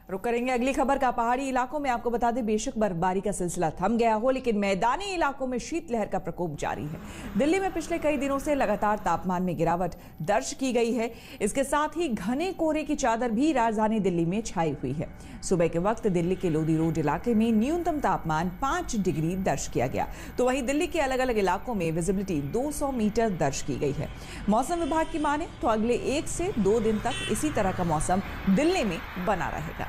रुक करेंगे अगली खबर का। पहाड़ी इलाकों में आपको बता दें, बेशक बर्फबारी का सिलसिला थम गया हो, लेकिन मैदानी इलाकों में शीतलहर का प्रकोप जारी है। दिल्ली में पिछले कई दिनों से लगातार तापमान में गिरावट दर्ज की गई है। इसके साथ ही घने कोहरे की चादर भी राजधानी दिल्ली में छाई हुई है। सुबह के वक्त दिल्ली के लोधी रोड इलाके में न्यूनतम तापमान 5 डिग्री दर्ज किया गया, तो वहीं दिल्ली के अलग अलग इलाकों में विजिबिलिटी 200 मीटर दर्ज की गई है। मौसम विभाग की माने तो अगले 1 से 2 दिन तक इसी तरह का मौसम दिल्ली में बना रहेगा।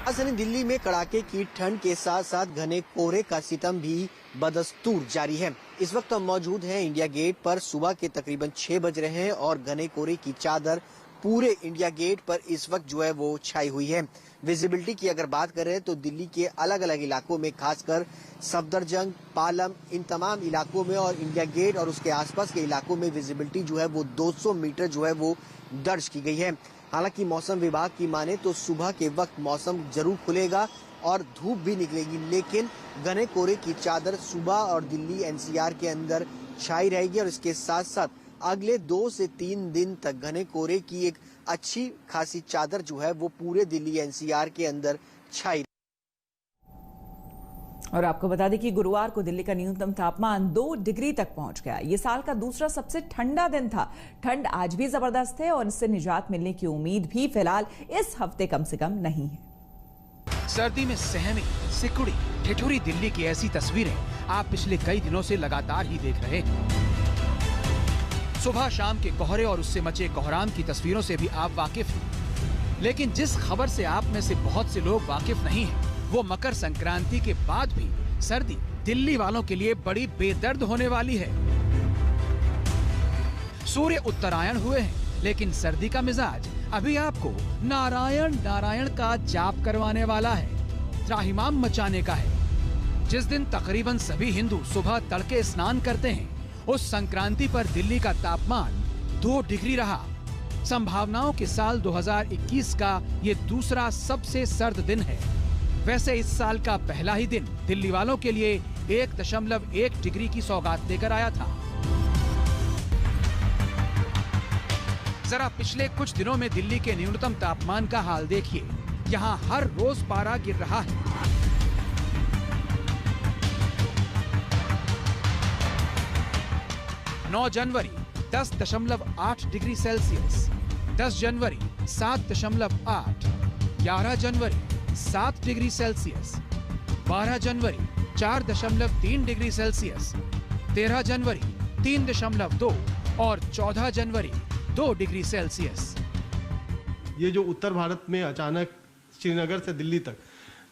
राजधानी दिल्ली में कड़ाके की ठंड के साथ साथ घने कोहरे का सितम भी बदस्तूर जारी है। इस वक्त हम मौजूद हैं इंडिया गेट पर। सुबह के तकरीबन 6 बज रहे हैं और घने कोहरे की चादर पूरे इंडिया गेट पर इस वक्त जो है वो छाई हुई है। विजिबिलिटी की अगर बात करें तो दिल्ली के अलग अलग इलाकों में, खासकर सफदरजंग, पालम, इन तमाम इलाकों में और इंडिया गेट और उसके आसपास के इलाकों में विजिबिलिटी जो है वो 200 मीटर जो है वो दर्ज की गई है। हालांकि मौसम विभाग की माने तो सुबह के वक्त मौसम जरूर खुलेगा और धूप भी निकलेगी, लेकिन घने कोहरे की चादर सुबह और दिल्ली एनसीआर के अंदर छाई रहेगी और इसके साथ साथ अगले 2 से 3 दिन तक घने कोहरे की एक अच्छी खासी चादर जो है वो पूरे दिल्ली एनसीआर के अंदर छाई। और आपको बता दें कि गुरुवार को दिल्ली का न्यूनतम तापमान 2 डिग्री तक पहुंच गया। ये साल का दूसरा सबसे ठंडा दिन था। ठंड आज भी जबरदस्त है और इससे निजात मिलने की उम्मीद भी फिलहाल इस हफ्ते कम से कम नहीं है। सर्दी में सहमी, सिकुड़ी, ठिठुरी दिल्ली की ऐसी तस्वीरें आप पिछले कई दिनों से लगातार ही देख रहे हैं। सुबह शाम के कोहरे और उससे मचे कोहराम की तस्वीरों से भी आप वाकिफ हैं। लेकिन जिस खबर से आप में से बहुत से लोग वाकिफ नहीं हैं, वो मकर संक्रांति के बाद भी सर्दी दिल्ली वालों के लिए बड़ी बेदर्द होने वाली है। सूर्य उत्तरायण हुए हैं, लेकिन सर्दी का मिजाज अभी आपको नारायण नारायण का जाप करवाने वाला है, त्राहिमाम मचाने का है। जिस दिन तकरीबन सभी हिंदू सुबह तड़के स्नान करते हैं, उस संक्रांति पर दिल्ली का तापमान 2 डिग्री रहा। संभावनाओं के साल 2021 का ये दूसरा सबसे सर्द दिन है। वैसे इस साल का पहला ही दिन दिल्ली वालों के लिए 1.1 डिग्री की सौगात लेकर आया था। जरा पिछले कुछ दिनों में दिल्ली के न्यूनतम तापमान का हाल देखिए। यहाँ हर रोज पारा गिर रहा है। 9 जनवरी 10.8 डिग्री सेल्सियस, 10 जनवरी 7.8, 11 जनवरी 7 डिग्री सेल्सियस, 12 जनवरी 4.3 डिग्री सेल्सियस, 13 जनवरी 3.2 और 14 जनवरी 2 डिग्री सेल्सियस। ये जो उत्तर भारत में अचानक श्रीनगर से दिल्ली तक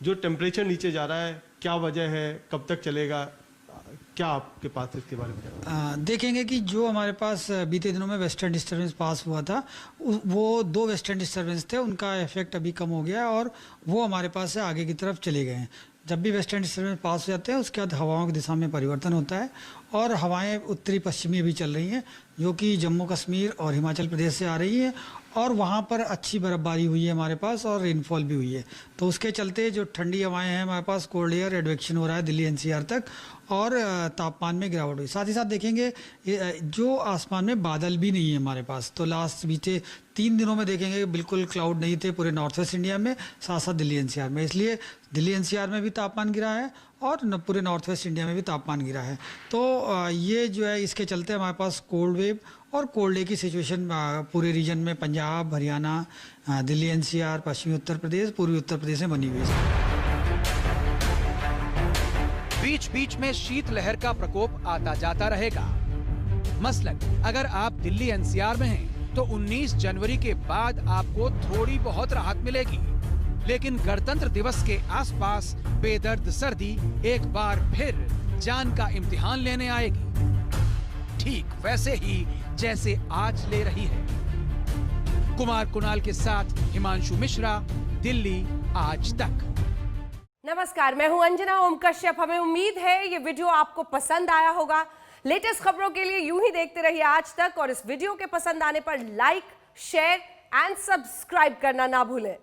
जो टेम्परेचर नीचे जा रहा है, क्या वजह है, कब तक चलेगा, क्या आपके पास इसके बारे में देखेंगे कि जो हमारे पास बीते दिनों में वेस्टर्न डिस्टर्बेंस पास हुआ था, वो 2 वेस्टर्न डिस्टर्बेंस थे, उनका इफेक्ट अभी कम हो गया और वो हमारे पास से आगे की तरफ चले गए हैं। जब भी वेस्टर्न डिस्टर्बेंस पास हो जाते हैं, उसके बाद हवाओं की दिशा में परिवर्तन होता है और हवाएं उत्तरी पश्चिमी भी चल रही हैं, जो कि जम्मू कश्मीर और हिमाचल प्रदेश से आ रही हैं और वहाँ पर अच्छी बर्फबारी हुई है हमारे पास और रेनफॉल भी हुई है। तो उसके चलते जो ठंडी हवाएं हैं हमारे पास, कोल्ड एयर एडवेक्शन हो रहा है दिल्ली एनसीआर तक और तापमान में गिरावट हुई। साथ ही साथ देखेंगे जो आसमान में बादल भी नहीं है हमारे पास। तो लास्ट बीते 3 दिनों में देखेंगे बिल्कुल क्लाउड नहीं थे पूरे नॉर्थ वेस्ट इंडिया में, साथ साथ दिल्ली एनसीआर में। इसलिए दिल्ली एनसीआर में भी तापमान गिरा है और पूरे नॉर्थ वेस्ट इंडिया में भी तापमान गिरा है। तो ये जो है, इसके चलते हमारे पास कोल्ड वेव और कोल्ड डे की सिचुएशन पूरे रीजन में, पंजाब, हरियाणा, दिल्ली एनसीआर, पश्चिमी उत्तर प्रदेश, पूर्वी उत्तर प्रदेश में बनी हुई है। बीच बीच में शीतलहर का प्रकोप आता जाता रहेगा। मसलन अगर आप दिल्ली एनसीआर में हैं, तो 19 जनवरी के बाद आपको थोड़ी बहुत राहत मिलेगी, लेकिन गणतंत्र दिवस के आसपास बेदर्द सर्दी एक बार फिर जान का इम्तिहान लेने आएगी, ठीक वैसे ही जैसे आज ले रही है। कुमार कुणाल के साथ हिमांशु मिश्रा, दिल्ली आज तक। नमस्कार, मैं हूं अंजना ओम कश्यप। हमें उम्मीद है ये वीडियो आपको पसंद आया होगा। लेटेस्ट खबरों के लिए यूं ही देखते रहिए आज तक और इस वीडियो के पसंद आने पर लाइक, शेयर एंड सब्सक्राइब करना ना भूलें।